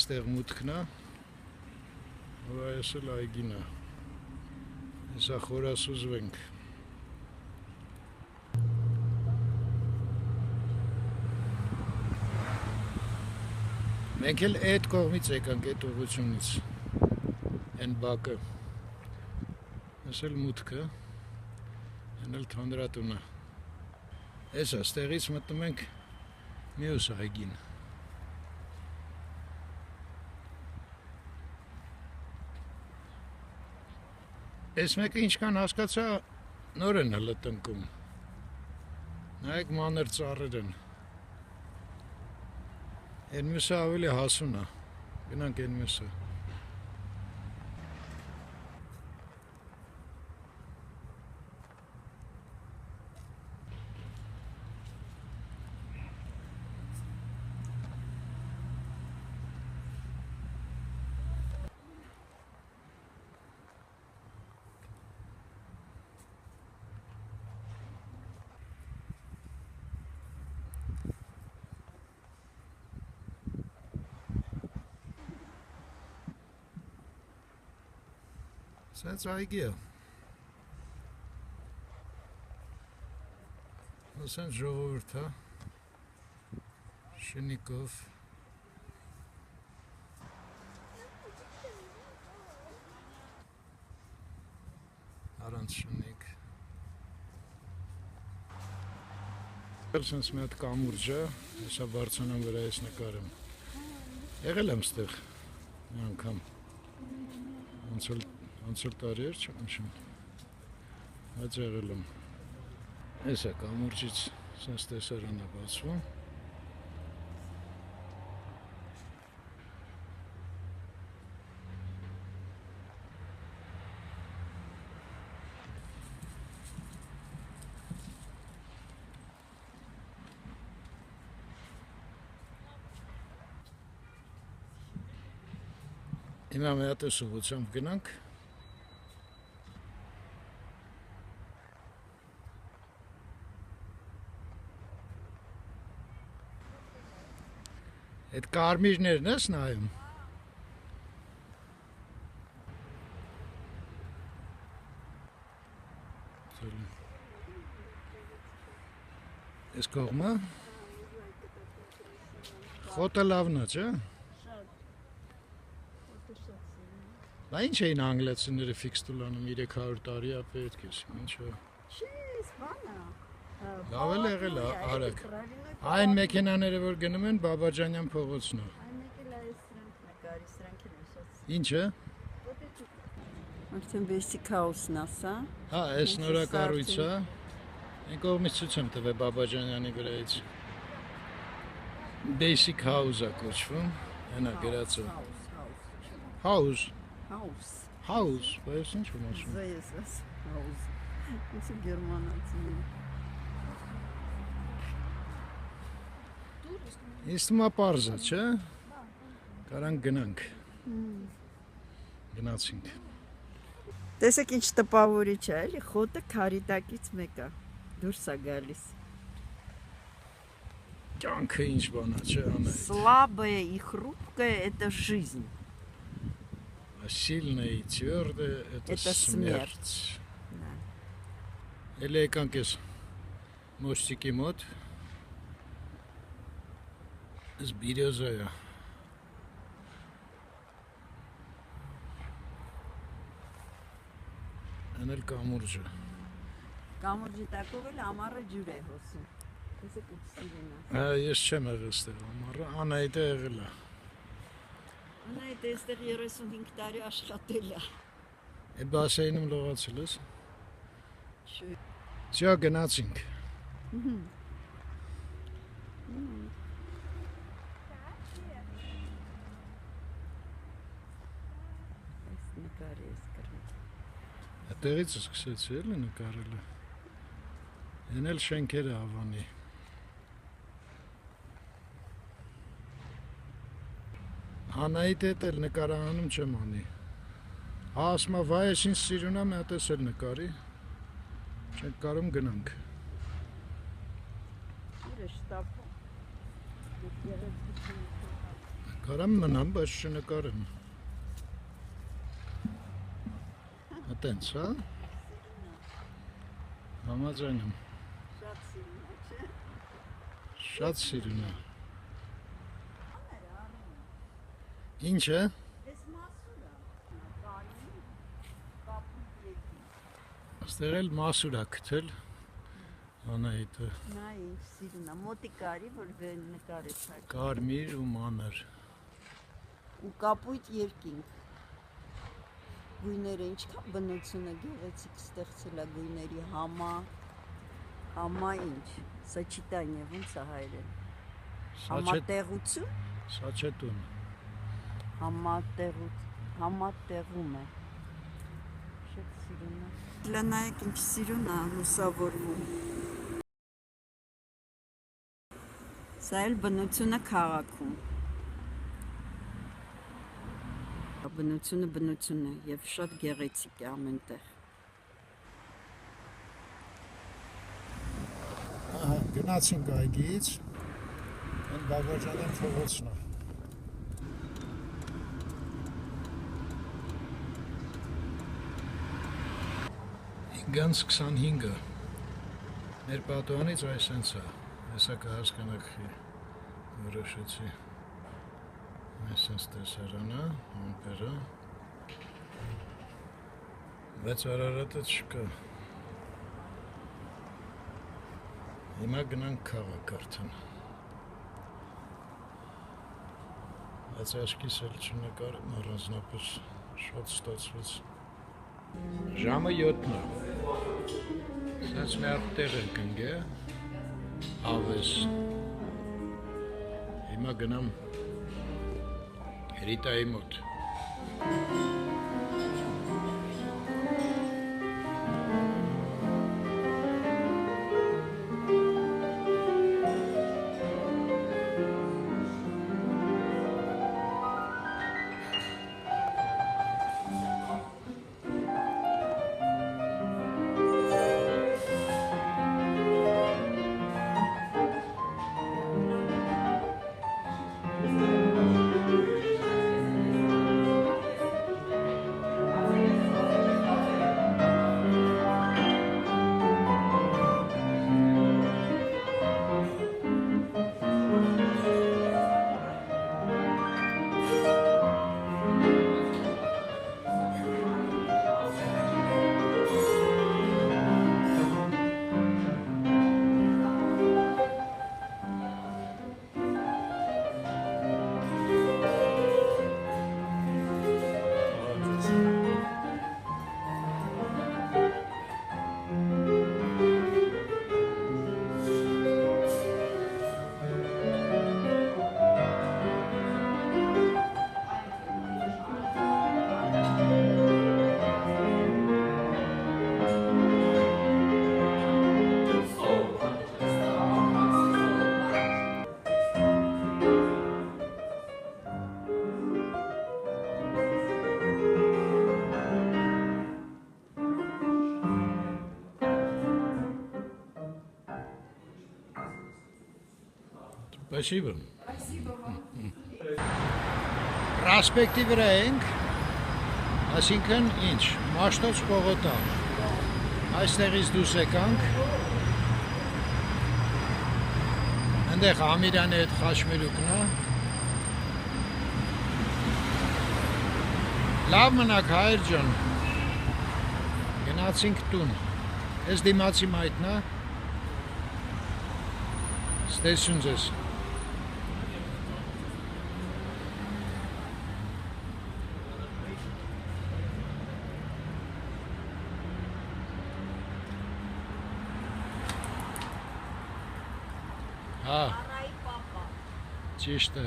Ստեղ մուտքն է, որ այս էլ այգին է, հեսա խորասուզվենք։ Մենք էլ այդ կողմից եկանք, այդ ուղղությունից, են բակը, այս էլ մուտքը, են էլ թանդրատունը։ Էսա, ստեղից մտնում ենք մյուս այգին։ Այս մեկը ինչքան հասկացա, նոր են հլը տնկում։ Նայեք մանր ծառեր են։ Են մյուսը ավելի հասուն է, գնանք են մյուսը։ Սենց այգի է։ Սենց ժողովուրդ է, շնիկով։ Առանց շնիկ։ Սենց մի հատ կամուրջ է, հեսա բարձանան վրա ես նկարեմ։ Եղել եմ ստեղ մի անգամ, անցել տարի էր չեմ հիշում, բայց եղել եմ։ Ես է կամուրջից սենց տեսարան է բացվում։ Հիմա մի հատ էս ուղղությամբ գնանք։ Այդ կարմիրներն ես նայում։ Այս կողմը խոտը լավն է, չէ՞։ Բա ինչ էին անգլիացիները ֆիքս տուլանում 300 տարի է պետք է, ինչա։ Լավ էլ եղել է, արեք։ Այն մեքենաները, որ գնում են Բաբաջանյան փողոցն է։ Ինչ է։ Արդեն Basic House-ն է սա։ Հա, այս նորակառույց է։ Այն կողմից ցույց եմ տվել Բաբաջանյանի վրայից։ Basic House-ը կոչվում, այնա գրածը։ House։ Բայց ինչ եմ ասում։ House։ Ինչ գերմանացի։ Իսկ մա պարզա, չէ՞։ Կարանք գնանք։ Գնացինք։ Տեսեք ինչ տպավորիչ է, էլի խոտը քարիտակից մեկ է։ Դուրս է գալիս։ Կյանքը ինչ բան է, չէ՞ անա։ Слабое и хрупкое это жизнь. Сильное и твердое это смерть. Էլի եկանք ես մոստիկի մոտ։ Այս բիրյոզա է։ Այն էլ կամուրջը։ Կամուրջի տակով էլ ամառը ջուր է հոսում։ Տեսեք ու սիրենա։ Հա, ես չեմ եղել ստեղ ամառը, Անահիտը եղել է։ Անահիտը այստեղ 35 տարի աշխատել է։ Այդ բասեյնում լողացել ես։ Շո։ Շա գնացինք։ Այս նկարի ես կրում։ Այդտեղից սկսեցի էլի նկարելը։ Են էլ շենքերը Հավանի։ Անահիտ հետ էլ նկարահանում չեմ անի։ Հա ասում է վայ ես ինձ սիրուն եմ, հատ ես էլ նկարի։ Չենք կարում գնանք։ Կարամ մնամ, բայց չնկարեմ։ Այտենց, հա։ Համաձայն եմ։ Շատ սիրուն է։ Ինչ է։ Աստեղ էլ մասուր է գտել Անահիտը։ Նա ինչ սիրուն է, մոտի կարի, որ վեն նկարեց հա։ Կարմիր ու մանր։ Ու կապույտ երկինք։ Գույները ինչքան բնությունը գեղեցիկ ստեղծել է գույների համա ինչ, սոչիտանիա ոնց է հայերեն։ Համատեղություն, Սաչետուն։ համատեղում է։ Շատ սիրուն է։ Լանայեք ինչ սիրուն է լուսավորվում։ Սա էլ բնությունը քաղաքում։ Բնությունը եւ շատ գեղեցիկ է ամենտեղ։ Ահա, գնացինք այգից, այն Բաղաջանյան փողոցն է։ Ինգանց 25-ը, մեր պատուհանից այսենց է, հեսա կհասկանաք որոշեցի, այսենց տեսարանա, ամպերա, բայց Արարատը չկա, հիմա գնանք քաղաք արդեն, բայց աչքիս էլ չնկարեմ առանձնապես, շատ ստացվեց, ժամը 7-ն է, սենց մի հատ տեղ ենք ընգե, ավես, հիմա գնամ Ռիտայի մոտ։ Спасибо. Պրոսպեկտի վրա ենք, այսինքն ինչ, Մաշտոց պողոտա, այստեղից դուրս եկանք, ընդեղ Ամիրյանի հետ խաչմերուկն է, լավ մնաք հայր ջան, գնացինք տուն, ես դիմացի մայթն է, ստեսուն ձեզ։ Հա, ճիշտ է։